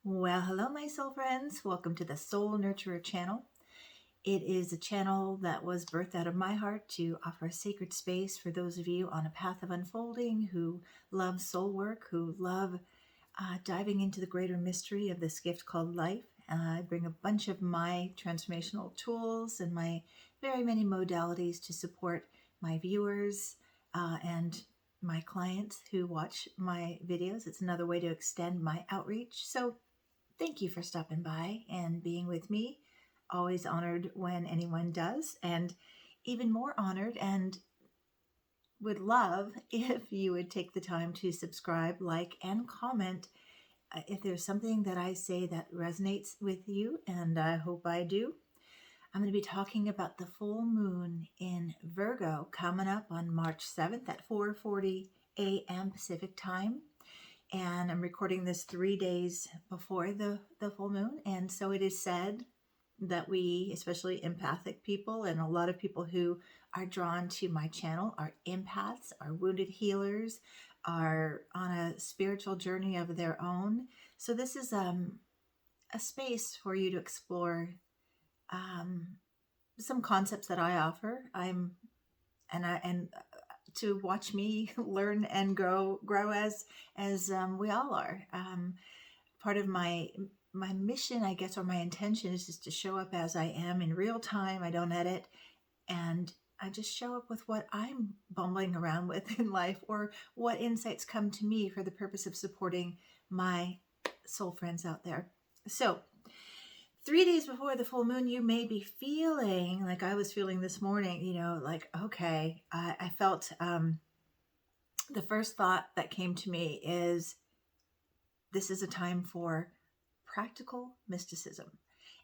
Well, hello, my soul friends. Welcome to the Soul Nurturer channel. It is a channel that was birthed out of my heart to offer a sacred space for those of you on a path of unfolding who love soul work, who love diving into the greater mystery of this gift called life. I bring a bunch of my transformational tools and my very many modalities to support my viewers and my clients who watch my videos. It's another way to extend my outreach. So thank you for stopping by and being with me. Always honored when anyone does, and even more honored and would love if you would take the time to subscribe, like, and comment if there's something that I say that resonates with you, and I hope I do. I'm going to be talking about the full moon in Virgo coming up on March 7th at 4:40 a.m. Pacific time. And I'm recording this 3 days before the full moon. And so it is said that we, especially empathic people, and a lot of people who are drawn to my channel, are empaths, are wounded healers, are on a spiritual journey of their own. So this is a space for you to explore some concepts that I offer. And to watch me learn and grow as we all are. Part of my mission, I guess, or my intention is just to show up as I am in real time. I don't edit, and I just show up with what I'm bumbling around with in life, or what insights come to me for the purpose of supporting my soul friends out there. So 3 days before the full moon, you may be feeling like I was feeling this morning, like, okay, I felt the first thought that came to me is this is a time for practical mysticism.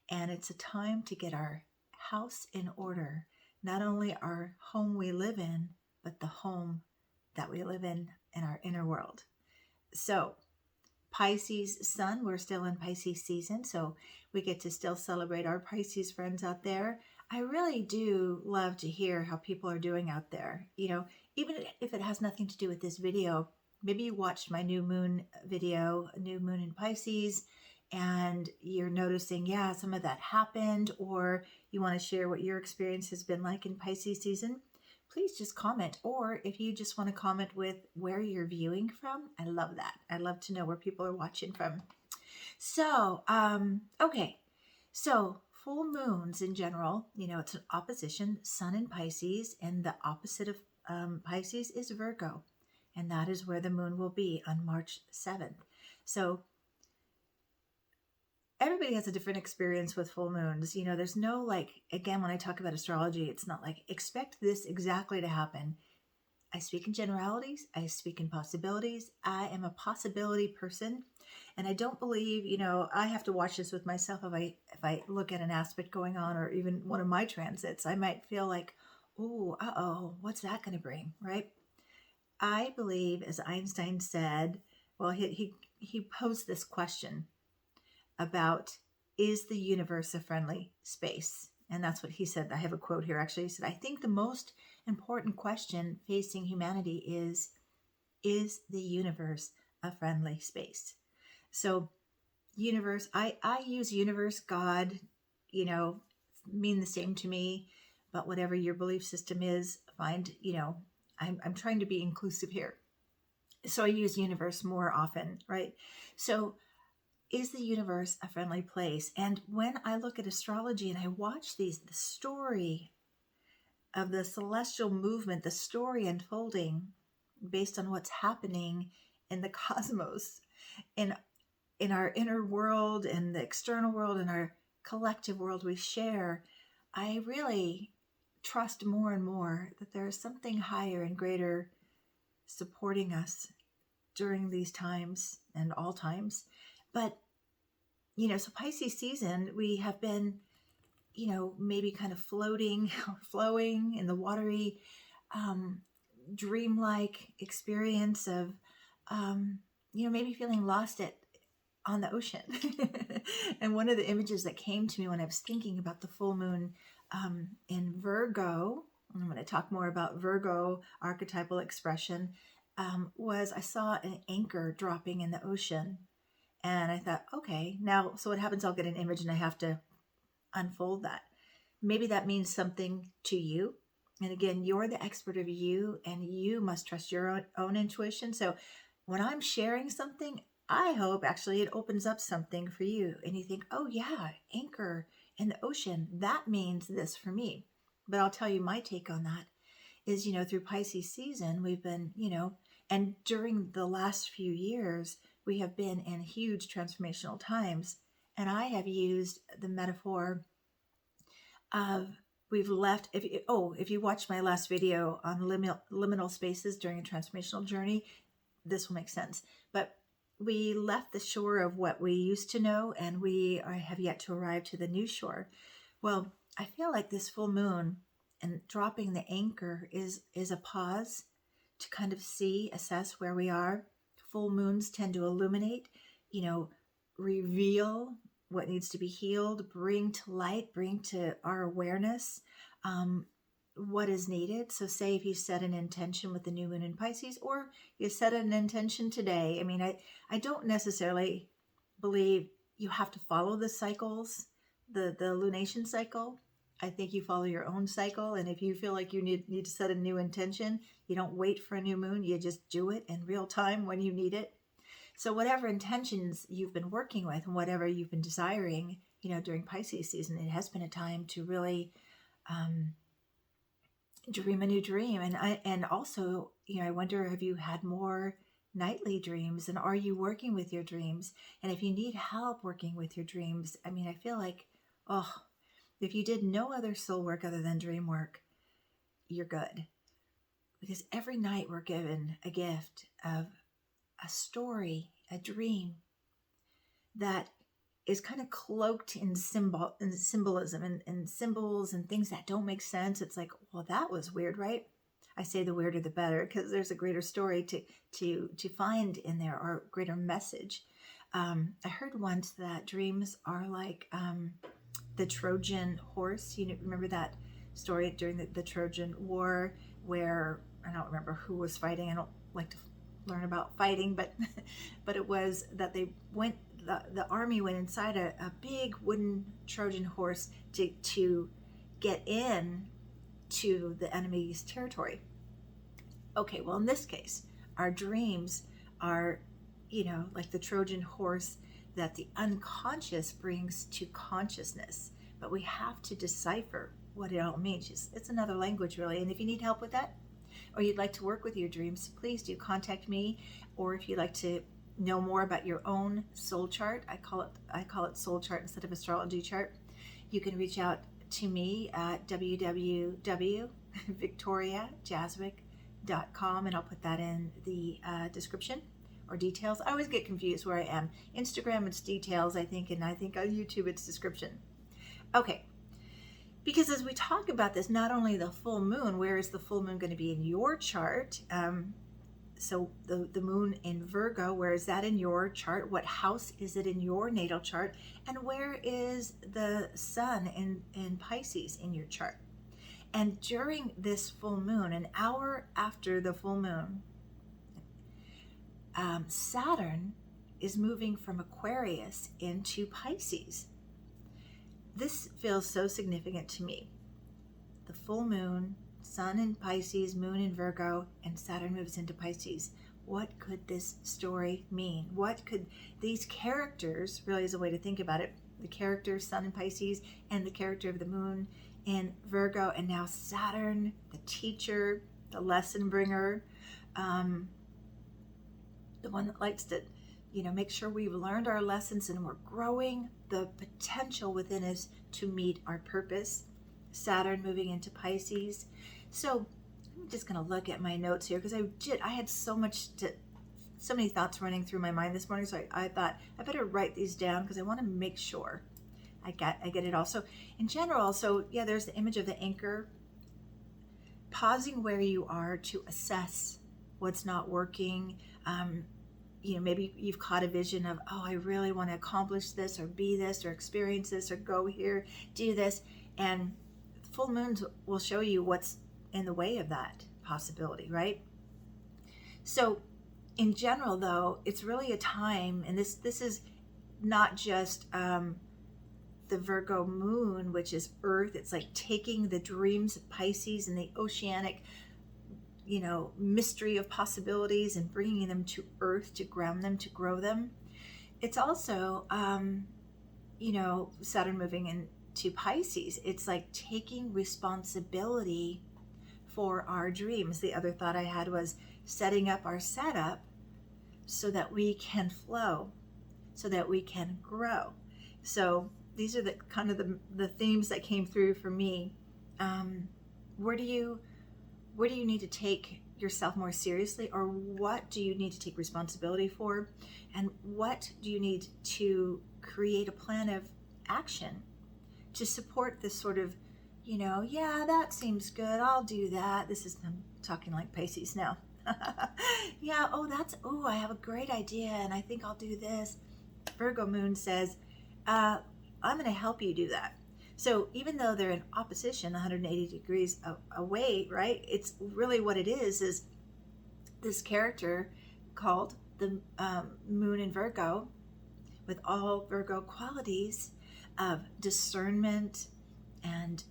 And it's a time to get our house in order, not only our home we live in, but the home that we live in our inner world. So Pisces sun, we're still in Pisces season, so we get to still celebrate our Pisces friends out there. I really do love to hear how people are doing out there. Even if it has nothing to do with this video, maybe you watched my new moon video, new moon in Pisces, and you're noticing, yeah, some of that happened, or you want to share what your experience has been like in Pisces season. Please just comment. Or if you just want to comment with where you're viewing from, I love that. I love to know where people are watching from. So, okay. So full moons in general, it's an opposition, sun in Pisces, and the opposite of Pisces is Virgo. And that is where the moon will be on March 7th. So everybody has a different experience with full moons. There's no, again, when I talk about astrology, it's not like expect this exactly to happen. I speak in generalities. I speak in possibilities. I am a possibility person. And I don't believe, I have to watch this with myself. If I look at an aspect going on, or even one of my transits, I might feel like, oh, what's that going to bring, right? I believe, as Einstein said, well, he posed this question about, is the universe a friendly space? And that's what he said. I have a quote here, actually. He said, I think the most important question facing humanity is the universe a friendly space? So universe, I use universe, God, mean the same to me, but whatever your belief system is, I'm trying to be inclusive here. So I use universe more often, right? So is the universe a friendly place? And when I look at astrology and I watch the story of the celestial movement, the story unfolding based on what's happening in the cosmos, in our inner world and the external world and our collective world we share, I really trust more and more that there is something higher and greater supporting us during these times and all times. But, so Pisces season, we have been, maybe kind of floating, flowing in the watery, dreamlike experience of, maybe feeling lost on the ocean. And one of the images that came to me when I was thinking about the full moon in Virgo, I'm going to talk more about Virgo archetypal expression, was I saw an anchor dropping in the ocean. And I thought, okay, now, so what happens? I'll get an image and I have to unfold that. Maybe that means something to you. And again, you're the expert of you, and you must trust your own intuition. So when I'm sharing something, I hope actually it opens up something for you. And you think, oh, yeah, anchor in the ocean. That means this for me. But I'll tell you my take on that is, through Pisces season, we've been, and during the last few years, we have been in huge transformational times. And I have used the metaphor of we've left. If you watch my last video on liminal spaces during a transformational journey, this will make sense. But we left the shore of what we used to know, and have yet to arrive to the new shore. Well, I feel like this full moon and dropping the anchor is a pause to kind of assess where we are. Full moons tend to illuminate, reveal what needs to be healed, bring to light, bring to our awareness what is needed. So say if you set an intention with the new moon in Pisces, or you set an intention today. I mean, I don't necessarily believe you have to follow the cycles, the lunation cycle. I think you follow your own cycle. And if you feel like you need to set a new intention, you don't wait for a new moon. You just do it in real time when you need it. So whatever intentions you've been working with and whatever you've been desiring, during Pisces season, it has been a time to really dream a new dream. And also, I wonder, have you had more nightly dreams, and are you working with your dreams? And if you need help working with your dreams, I mean, I feel like, if you did no other soul work other than dream work, you're good. Because every night we're given a gift of a story, a dream that is kind of cloaked in symbolism and symbols and things that don't make sense. It's like, well, that was weird, right? I say the weirder the better, because there's a greater story to find in there, or greater message. I heard once that dreams are like the Trojan horse. Remember that story during the Trojan War, where I don't remember who was fighting. I don't like to learn about fighting, but it was that the army went inside a big wooden Trojan horse to get in to the enemy's territory. Okay, well, in this case, our dreams are, like the Trojan horse that the unconscious brings to consciousness. But we have to decipher what it all means. It's another language, really. And if you need help with that, or you'd like to work with your dreams, please do contact me. Or if you'd like to know more about your own soul chart, I call it soul chart instead of astrology chart, you can reach out to me at www.victoriajazwick.com, and I'll put that in the description or details. I always get confused where I am. Instagram, it's details, I think, and I think on YouTube it's description. Okay. Because as we talk about this, not only the full moon, where is the full moon going to be in your chart? So the moon in Virgo, where is that in your chart? What house is it in your natal chart? And where is the sun in Pisces in your chart? And during this full moon, an hour after the full moon, Saturn is moving from Aquarius into Pisces. This feels so significant to me. The full moon, sun in Pisces, moon in Virgo, and Saturn moves into Pisces. What could this story mean? What could these characters, really is a way to think about it, the character sun in Pisces and the character of the moon in Virgo, and now Saturn, the teacher, the lesson bringer, the one that likes to make sure we've learned our lessons and we're growing the potential within us to meet our purpose. Saturn moving into Pisces. So I'm just going to look at my notes here, because I had so many thoughts running through my mind this morning. So I thought I better write these down, because I want to make sure I get it all. So in general, there's the image of the anchor, pausing where you are to assess what's not working. Maybe you've caught a vision of, I really want to accomplish this or be this or experience this or go here, do this. And full moons will show you what's in the way of that possibility, right? So in general, though, it's really a time, and this is not just the Virgo moon, which is earth. It's like taking the dreams of Pisces and the oceanic, mystery of possibilities and bringing them to earth to ground them, to grow them. It's also, Saturn moving into Pisces. It's like taking responsibility for our dreams. The other thought I had was setting up our setup so that we can flow, so that we can grow. So these are the kind of the themes that came through for me. Where do you need to take yourself more seriously, or what do you need to take responsibility for, and what do you need to create a plan of action to support this sort of, yeah, that seems good, I'll do that. I'm talking like Pisces now. Yeah, I have a great idea and I think I'll do this. Virgo moon says, I'm going to help you do that. So even though they're in opposition 180 degrees away, right? It's really what it is this character called the moon in Virgo, with all Virgo qualities of discernment and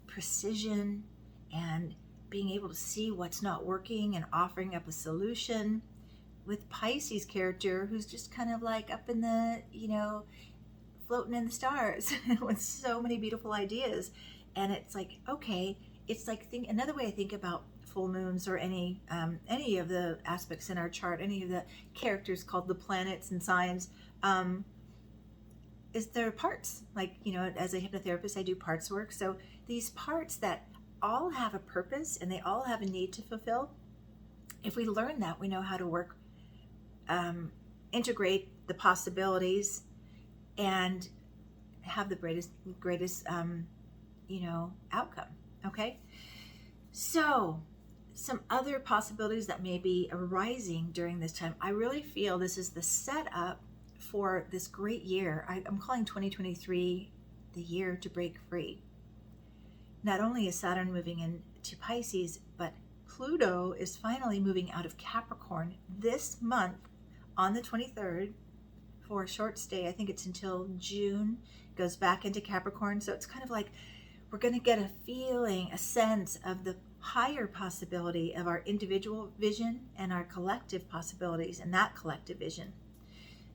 precision and being able to see what's not working and offering up a solution, with Pisces character who's just kind of like up in the, floating in the stars with so many beautiful ideas. And it's like, okay, it's like another way I think about full moons, or any of the aspects in our chart, any of the characters called the planets and signs, is there parts, like, as a hypnotherapist, I do parts work. So these parts that all have a purpose and they all have a need to fulfill. If we learn that, we know how to work, integrate the possibilities, and have the greatest outcome. Okay. So some other possibilities that may be arising during this time. I really feel this is the setup for this great year. I'm calling 2023 the year to break free. Not only is Saturn moving into Pisces, but Pluto is finally moving out of Capricorn this month on the 23rd for a short stay. I think it's until June, goes back into Capricorn. So it's kind of like we're going to get a feeling, a sense of the higher possibility of our individual vision and our collective possibilities and that collective vision.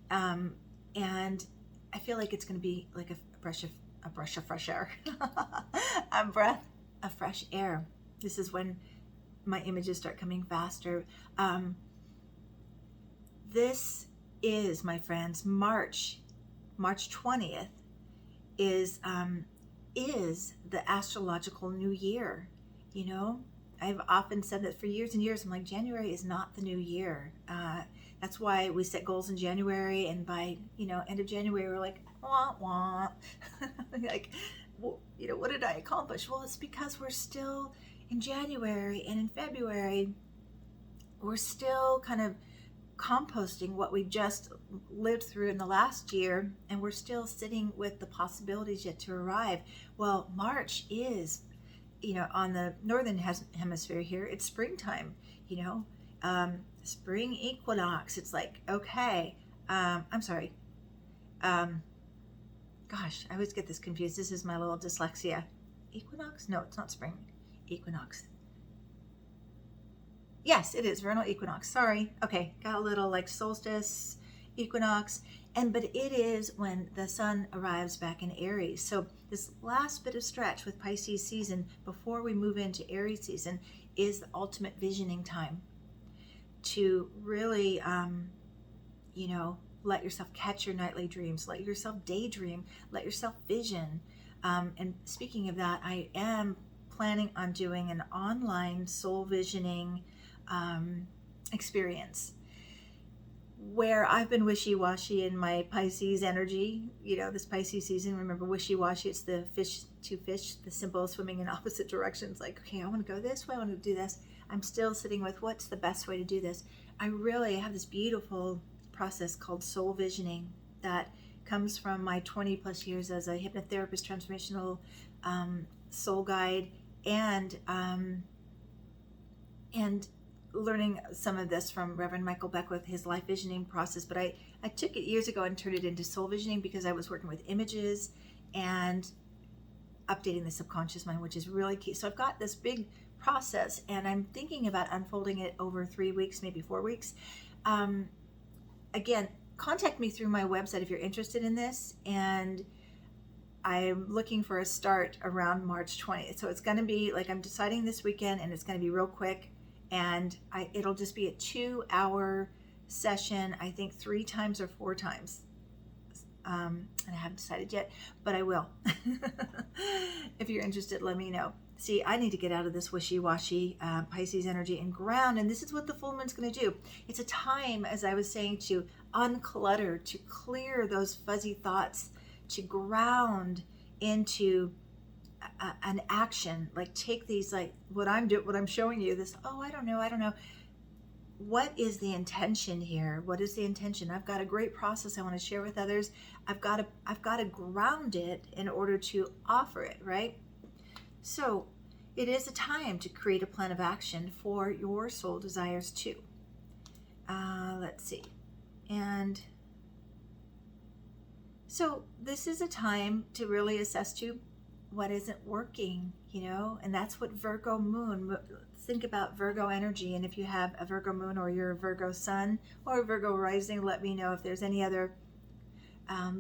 And I feel like it's going to be like a breath of fresh air, a breath of fresh air. This is when my images start coming faster. This is, my friends, March 20th is the astrological new year. I've often said that for years and years. I'm like, January is not the new year. That's why we set goals in January, and by end of January we're like, wah wah. Like, what did I accomplish? Well, it's because we're still in January, and in February we're still kind of composting what we just lived through in the last year, and we're still sitting with the possibilities yet to arrive. Well, March is, on the northern hemisphere here, it's springtime, spring equinox. It's like, okay, I'm sorry. Gosh, I always get this confused. This is my little dyslexia. Equinox? No, it's not spring. Equinox. Yes, it is vernal equinox. Sorry. Okay, got a little like solstice, equinox, but it is when the sun arrives back in Aries. So this last bit of stretch with Pisces season before we move into Aries season is the ultimate visioning time to really, let yourself catch your nightly dreams, let yourself daydream, let yourself vision. And speaking of that, I am planning on doing an online soul visioning experience where I've been wishy-washy in my Pisces energy. This Pisces season, remember, wishy-washy, it's the two fish, the symbol swimming in opposite directions. Like, okay, I want to go this way, I want to do this. I'm still sitting with what's the best way to do this. I really have this beautiful process called soul visioning that comes from my 20 plus years as a hypnotherapist, transformational soul guide, and learning some of this from Reverend Michael Beckwith, his life visioning process, but I took it years ago and turned it into soul visioning because I was working with images and updating the subconscious mind, which is really key. So I've got this big process and I'm thinking about unfolding it over 3 weeks, maybe 4 weeks. Again, contact me through my website if you're interested in this. And I'm looking for a start around March 20th. So it's going to be like I'm deciding this weekend and it's going to be real quick. And it'll just be a 2-hour session, I think 3 times or 4 times. And I haven't decided yet, but I will. If you're interested, let me know. See, I need to get out of this wishy-washy Pisces energy and ground, and this is what the full moon's going to do. It's a time, as I was saying, to unclutter, to clear those fuzzy thoughts, to ground into an action. Like take these, like what I'm showing you. This, I don't know. What is the intention here? What is the intention? I've got a great process I want to share with others. I've got to ground it in order to offer it, right? So it is a time to create a plan of action for your soul desires too. Let's see. And so this is a time to really assess too what isn't working, and that's what Virgo moon, think about Virgo energy. And if you have a Virgo moon or you're a Virgo sun or a Virgo rising, let me know if there's any other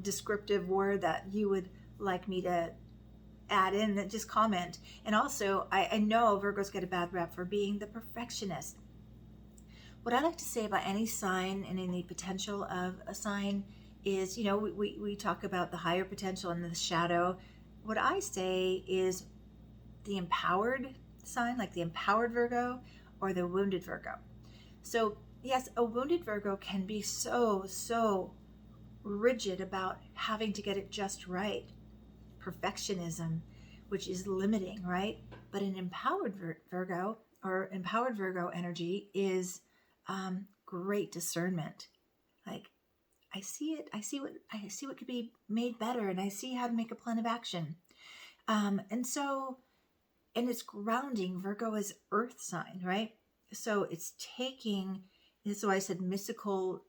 descriptive word that you would like me to add in, that just comment. And also, I know Virgos get a bad rep for being the perfectionist. What I like to say about any sign and any potential of a sign is, we talk about the higher potential and the shadow. What I say is the empowered sign, like the empowered Virgo or the wounded Virgo. So yes, a wounded Virgo can be so rigid about having to get it just right. Perfectionism, which is limiting, right? But an empowered Virgo or empowered Virgo energy is great discernment. Like I see it, I see what could be made better, and I see how to make a plan of action. And it's grounding. Virgo is earth sign, right? So it's taking, this is why I said mystical,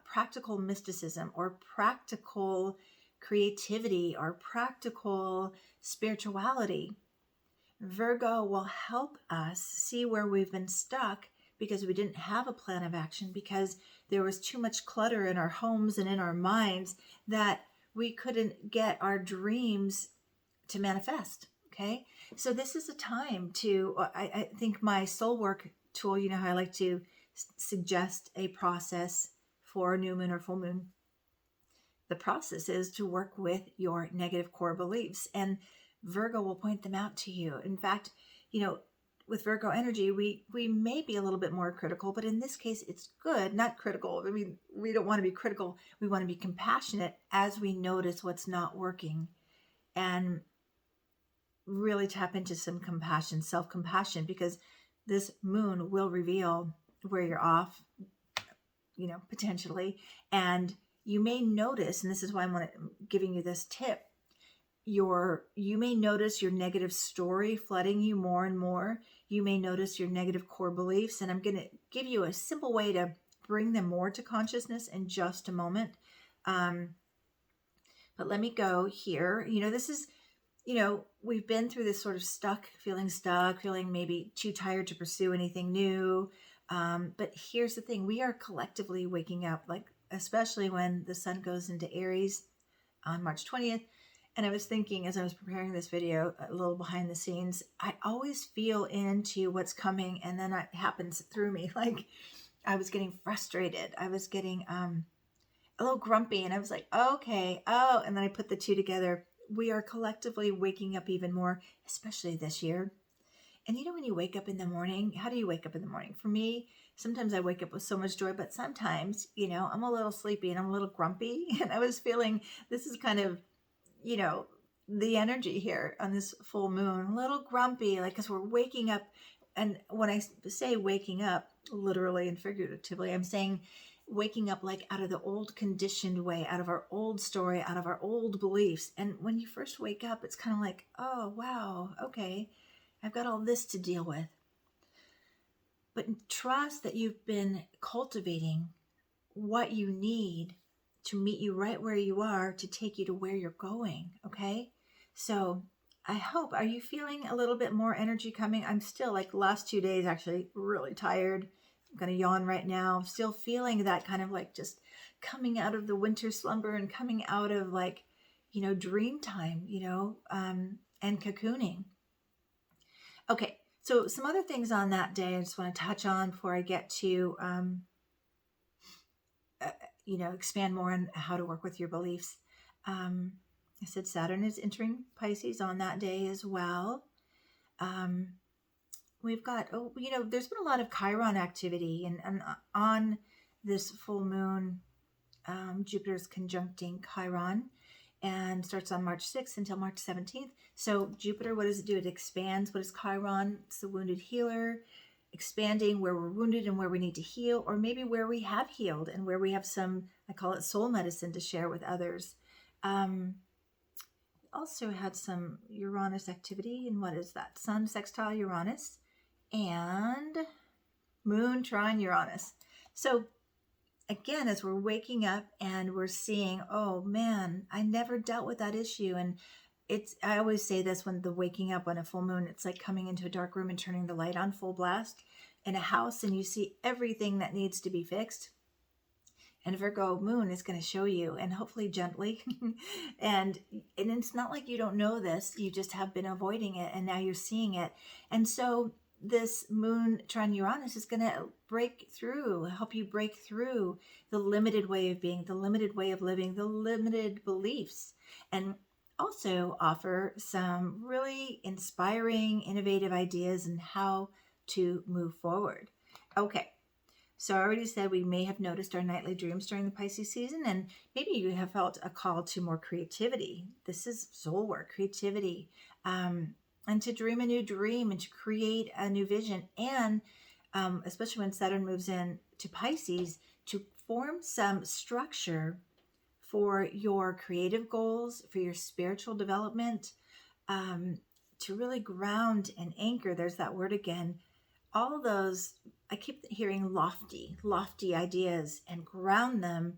practical mysticism or practical creativity or practical spirituality. Virgo will help us see where we've been stuck because we didn't have a plan of action, because there was too much clutter in our homes and in our minds that we couldn't get our dreams to manifest. Okay. So this is a time to, I think my soul work tool, how I like to suggest a process for new moon or full moon. The process is to work with your negative core beliefs, and Virgo will point them out to you. In fact, with Virgo energy, we may be a little bit more critical, but in this case, it's good, not critical. I mean, we don't want to be critical. We want to be compassionate as we notice what's not working, and really tap into some compassion, self-compassion, because this moon will reveal where you're off, potentially. And you may notice, and this is why I'm giving you this tip, you may notice your negative story flooding you more and more. You may notice your negative core beliefs, and I'm going to give you a simple way to bring them more to consciousness in just a moment. But let me go here. This is, we've been through this sort of feeling maybe too tired to pursue anything new. But here's the thing. We are collectively waking up, like, especially when the sun goes into Aries on March 20th. And I was thinking, as I was preparing this video, a little behind the scenes, I always feel into what's coming, and then it happens through me. Like I was getting frustrated. I was getting a little grumpy, and I was like, okay, and then I put the two together. We are collectively waking up even more, especially this year. And when you wake up in the morning, how do you wake up in the morning? For me, sometimes I wake up with so much joy, but sometimes, I'm a little sleepy and I'm a little grumpy. And I was feeling, this is kind of, the energy here on this full moon, a little grumpy, like, because we're waking up. And when I say waking up, literally and figuratively, I'm saying waking up like out of the old conditioned way, out of our old story, out of our old beliefs. And when you first wake up, it's kind of like, oh, wow, okay, I've got all this to deal with. but trust that you've been cultivating what you need to meet you right where you are to take you to where you're going. Okay. So I hope, are you feeling a little bit more energy coming? I'm still like the last 2 days, actually really tired. I'm going to yawn right now. I'm still feeling that kind of like just coming out of the winter slumber and coming out of like, dream time, and cocooning. Okay. So some other things on that day I just want to touch on before I get to, expand more on how to work with your beliefs. I said Saturn is entering Pisces on that day as well. We've got, there's been a lot of Chiron activity, and on this full moon, Jupiter's conjuncting Chiron and starts on March 6th until March 17th. So Jupiter, what does it do? It expands. What is Chiron? It's the wounded healer, expanding where we're wounded and where we need to heal, or maybe where we have healed and where we have some, I call it soul medicine, to share with others. Also had some Uranus activity, and what is that? Sun sextile Uranus and Moon trine Uranus. So again, as we're waking up and we're seeing, oh man, I never dealt with that issue. And I always say this when the waking up on a full moon, it's like coming into a dark room and turning the light on full blast in a house, and you see everything that needs to be fixed. And Virgo moon is going to show you, and hopefully gently. and it's not like you don't know this, you just have been avoiding it, and now you're seeing it. And so this moon trine Uranus is going to help you break through the limited way of being, the limited way of living, the limited beliefs, and also offer some really inspiring, innovative ideas on how to move forward. Okay. So I already said we may have noticed our nightly dreams during the Pisces season, and maybe you have felt a call to more creativity. This is soul work, creativity, and to dream a new dream and to create a new vision. And especially when Saturn moves in to Pisces, to form some structure for your creative goals, for your spiritual development, to really ground and anchor. There's that word again. All those, I keep hearing lofty ideas, and ground them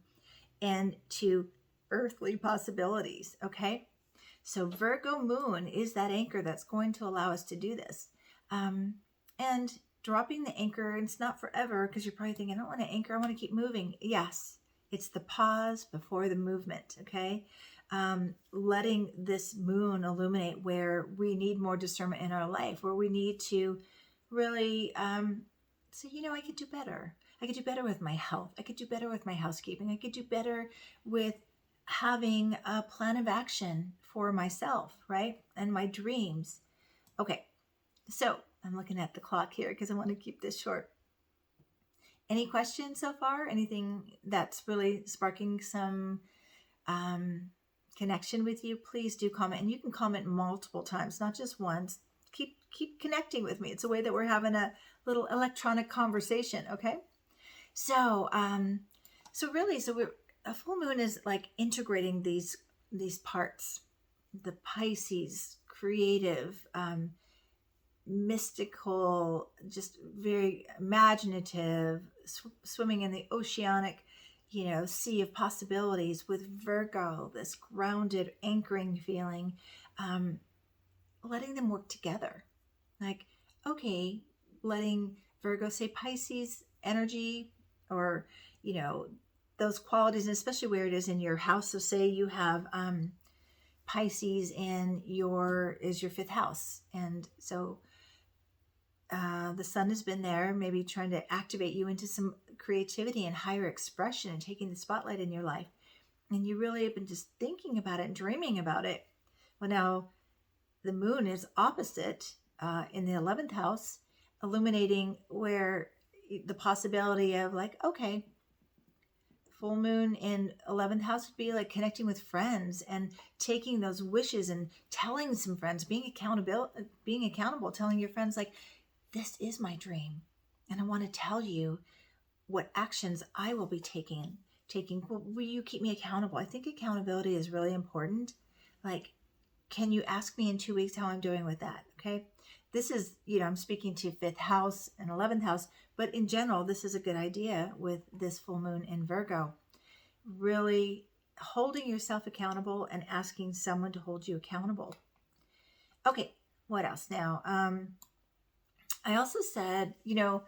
into earthly possibilities. Okay. So Virgo moon is that anchor that's going to allow us to do this. And dropping the anchor, and it's not forever, because you're probably thinking, I don't want to anchor, I want to keep moving. Yes, it's the pause before the movement. Okay. Letting this moon illuminate where we need more discernment in our life, where we need to really say, I could do better. I could do better with my health. I could do better with my housekeeping. I could do better with having a plan of action for myself, right? And my dreams. Okay, so I'm looking at the clock here because I want to keep this short. Any questions so far? Anything that's really sparking some connection with you? Please do comment, and you can comment multiple times, not just once. Keep connecting with me. It's a way that we're having a little electronic conversation. Okay. So we're, a full moon is like integrating these parts, the Pisces, creative, mystical, just very imaginative, swimming in the oceanic, sea of possibilities, with Virgo, this grounded, anchoring feeling, letting them work together. Like, okay, letting Virgo say Pisces energy, or, those qualities, and especially where it is in your house. So say you have Pisces is your fifth house. And so the sun has been there, maybe trying to activate you into some creativity and higher expression and taking the spotlight in your life. And you really have been just thinking about it and dreaming about it. Well, now the moon is opposite in the 11th house, illuminating where the possibility of like, okay, full moon in 11th house would be like connecting with friends and taking those wishes and telling some friends, being accountable, telling your friends like, this is my dream. And I want to tell you what actions I will be taking. Will you keep me accountable? I think accountability is really important. Like, can you ask me in 2 weeks how I'm doing with that? Okay. this is, I'm speaking to fifth house and 11th house, but in general, this is a good idea with this full moon in Virgo. Really holding yourself accountable and asking someone to hold you accountable. Okay, what else now? I also said, so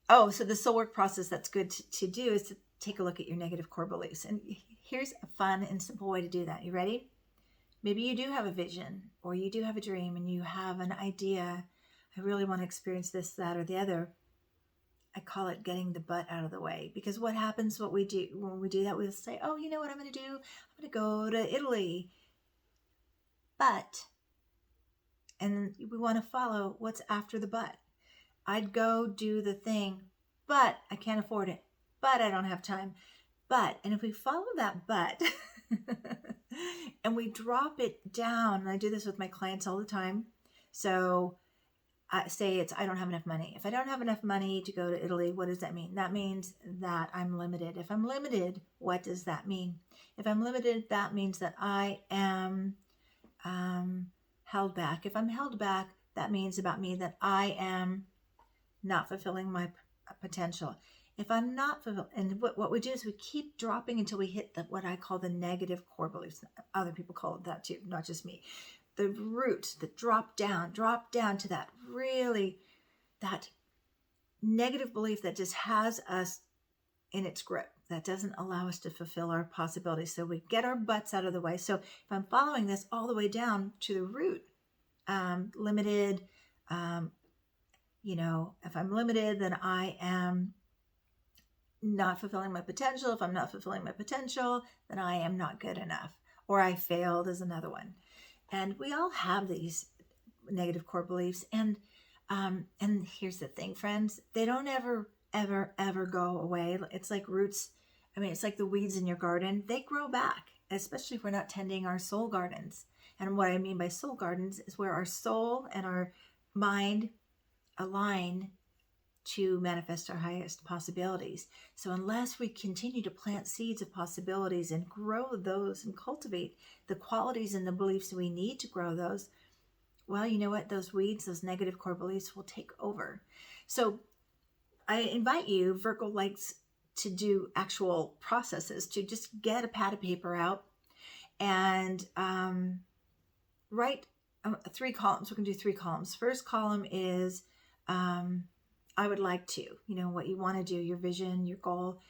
the soul work process that's good to do is to take a look at your negative core beliefs. And here's a fun and simple way to do that. You ready? Maybe you do have a vision or you do have a dream and you have an idea. I really want to experience this, that, or the other. I call it getting the butt out of the way, because what happens, what we do when we do that, we'll say, oh, you know what I'm going to do? I'm going to go to Italy. And we want to follow what's after the but. I'd go do the thing, but I can't afford it. But I don't have time. And if we follow that but, and we drop it down, and I do this with my clients all the time. So I say I don't have enough money. If I don't have enough money to go to Italy, what does that mean? That means that I'm limited. If I'm limited, what does that mean? If I'm limited, that means that I am held back. If I'm held back, that means about me that I am not fulfilling my potential. If I'm not fulfilled, and what we do is we keep dropping until we hit what I call the negative core beliefs. Other people call it that too, not just me. The roots that drop down to that negative belief that just has us in its grip, that doesn't allow us to fulfill our possibilities. So we get our butts out of the way. So if I'm following this all the way down to the root, limited, if I'm limited, then I am not fulfilling my potential. If I'm not fulfilling my potential, then I am not good enough, or I failed is another one. And we all have these negative core beliefs. And here's the thing, friends, they don't ever go away. It's like roots. It's like the weeds in your garden. They grow back, especially if we're not tending our soul gardens. And what I mean by soul gardens is where our soul and our mind align to manifest our highest possibilities. So unless we continue to plant seeds of possibilities and grow those and cultivate the qualities and the beliefs we need to grow those, well, you know what? Those weeds, those negative core beliefs will take over. So I invite you, Virgo likes to do actual processes, to just get a pad of paper out and write 3 columns. We're going to do 3 columns. First column is I would like to, what you want to do, your vision, your goal,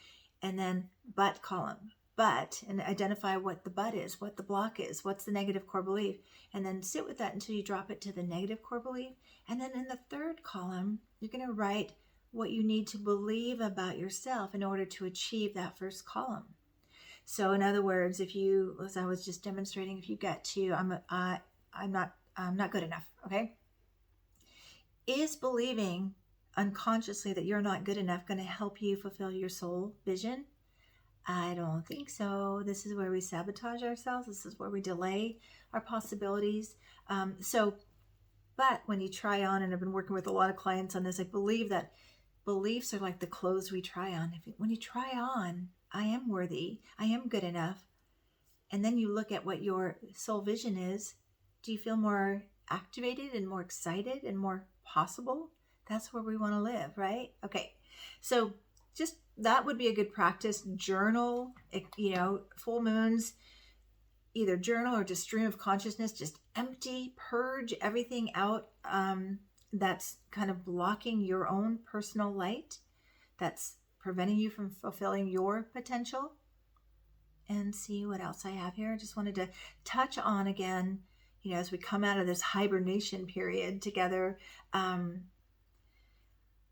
and then but column, and identify what the but is, what the block is, what's the negative core belief, and then sit with that until you drop it to the negative core belief. And then in the third column, you're going to write what you need to believe about yourself in order to achieve that first column. So in other words, if you, as I was just demonstrating, if you get to, I'm not good enough. Okay. Is believing unconsciously that you're not good enough going to help you fulfill your soul vision? I don't think so. This is where we sabotage ourselves. This is where we delay our possibilities. But when you try on, and I've been working with a lot of clients on this, I believe that beliefs are like the clothes we try on. When you try on, I am worthy, I am good enough, and then you look at what your soul vision is, do you feel more activated and more excited and more possible? That's where we want to live, right? Okay. So just that would be a good practice. Journal, full moons, either journal or just stream of consciousness, just empty, purge everything out that's kind of blocking your own personal light, that's preventing you from fulfilling your potential. And see what else I have here. I just wanted to touch on again, as we come out of this hibernation period together,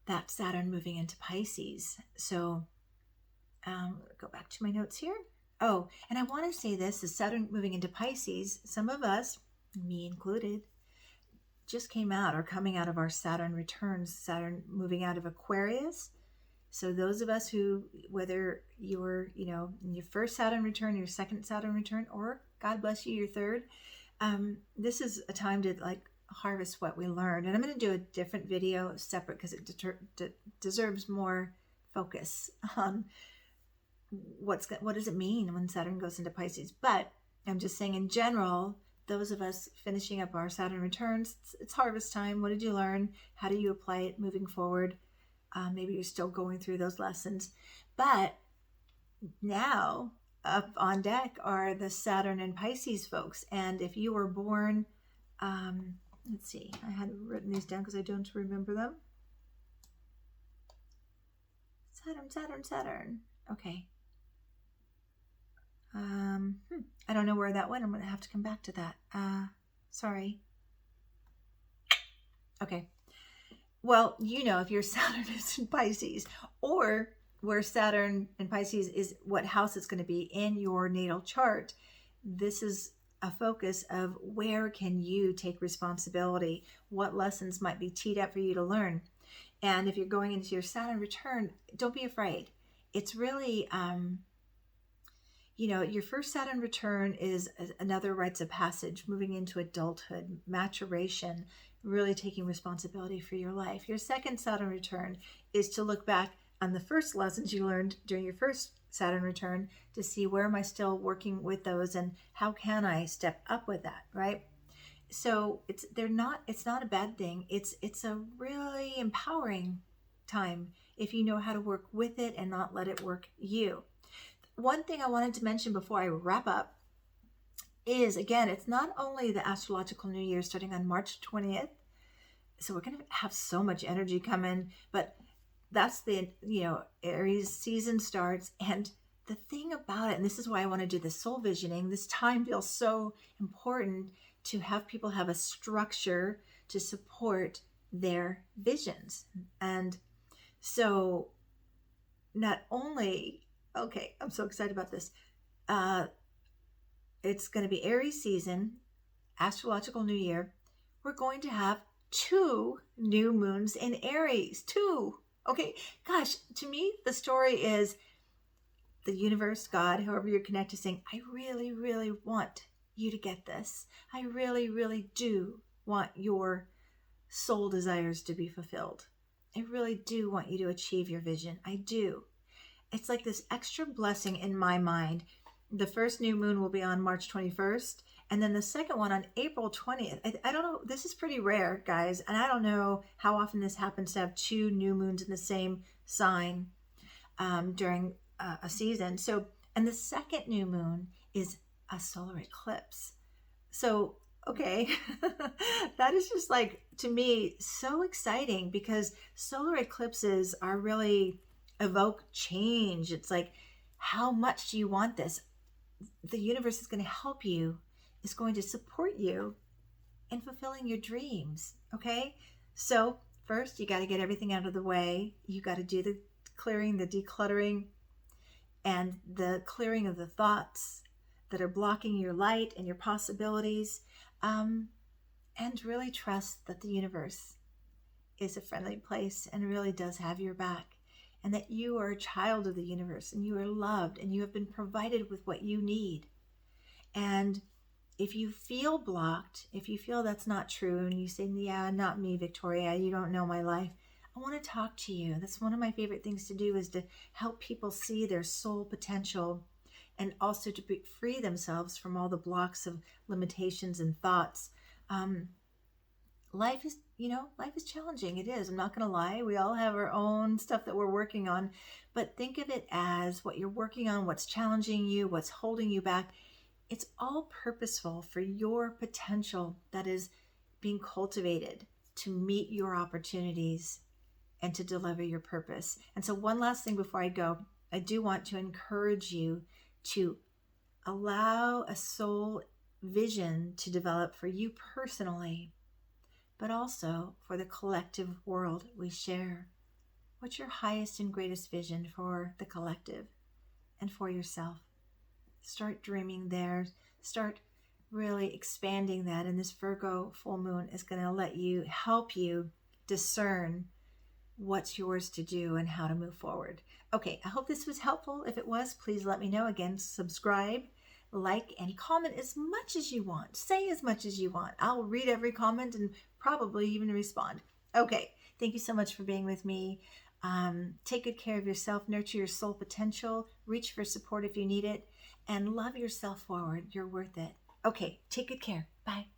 that Saturn moving into Pisces. So go back to my notes here. Oh, and I want to say this, the Saturn moving into Pisces, some of us, me included, just came out or coming out of our Saturn returns, Saturn moving out of Aquarius. So those of us who, whether you're, in your first Saturn return, your second Saturn return, or God bless you, your third, this is a time to harvest what we learned. And I'm going to do a different video separate because it deserves more focus on what does it mean when Saturn goes into Pisces. But I'm just saying in general, those of us finishing up our Saturn returns, it's harvest time. What did you learn? How do you apply it moving forward? Maybe you're still going through those lessons. But now up on deck are the Saturn and Pisces folks. And if you were born, let's see, I hadn't written these down because I don't remember them. Saturn. Okay. I don't know where that went. I'm going to have to come back to that. Sorry. Okay. Well, if your Saturn is in Pisces, or where Saturn and Pisces is what house it's going to be in your natal chart, this is a focus of where can you take responsibility? What lessons might be teed up for you to learn? And if you're going into your Saturn return, don't be afraid. It's really, your first Saturn return is another rites of passage, moving into adulthood, maturation, really taking responsibility for your life. Your second Saturn return is to look back on the first lessons you learned during your first Saturn return to see where am I still working with those and how can I step up with that, right? So it's not a bad thing. It's a really empowering time if you know how to work with it and not let it work you. One thing I wanted to mention before I wrap up is, again, it's not only the astrological new year starting on March 20th. So we're going to have so much energy coming, but that's the, Aries season starts. And the thing about it, and this is why I want to do the soul visioning, this time feels so important to have people have a structure to support their visions. And so not only, okay, I'm so excited about this. It's going to be Aries season, astrological new year. We're going to have 2 new moons in Aries. 2. Okay, gosh, to me, the story is the universe, God, whoever you're connected, saying, I really, really want you to get this. I really, really do want your soul desires to be fulfilled. I really do want you to achieve your vision. I do. It's like this extra blessing in my mind. The first new moon will be on March 21st, and then the second one on April 20th. I don't know. This is pretty rare, guys, and I don't know how often this happens to have 2 new moons in the same sign during a season. So, and the second new moon is a solar eclipse. So, okay, that is just like, to me, so exciting because solar eclipses are really evoke change. It's like, how much do you want this? The universe is going to help you, is going to support you in fulfilling your dreams. Okay. So first you got to get everything out of the way. You got to do the clearing, the decluttering, and the clearing of the thoughts that are blocking your light and your possibilities. And really trust that the universe is a friendly place and really does have your back, and that you are a child of the universe and you are loved and you have been provided with what you need. And if you feel blocked, if you feel that's not true and you say, yeah, not me, Victoria, you don't know my life, I want to talk to you. That's one of my favorite things to do, is to help people see their soul potential and also to free themselves from all the blocks of limitations and thoughts. Life is challenging. It is. I'm not going to lie. We all have our own stuff that we're working on, but think of it as what you're working on, what's challenging you, what's holding you back. It's all purposeful for your potential that is being cultivated to meet your opportunities and to deliver your purpose. And so one last thing before I go, I do want to encourage you to allow a soul vision to develop for you personally, but also for the collective world we share. What's your highest and greatest vision for the collective and for yourself? Start dreaming there. Start really expanding that. And this Virgo full moon is going to help you discern what's yours to do and how to move forward. Okay, I hope this was helpful. If it was, please let me know. Again, subscribe, like, and comment as much as you want. Say as much as you want. I'll read every comment and probably even respond. Okay, thank you so much for being with me. Take good care of yourself, nurture your soul potential, reach for support if you need it, and love yourself forward. You're worth it. Okay, take good care. Bye.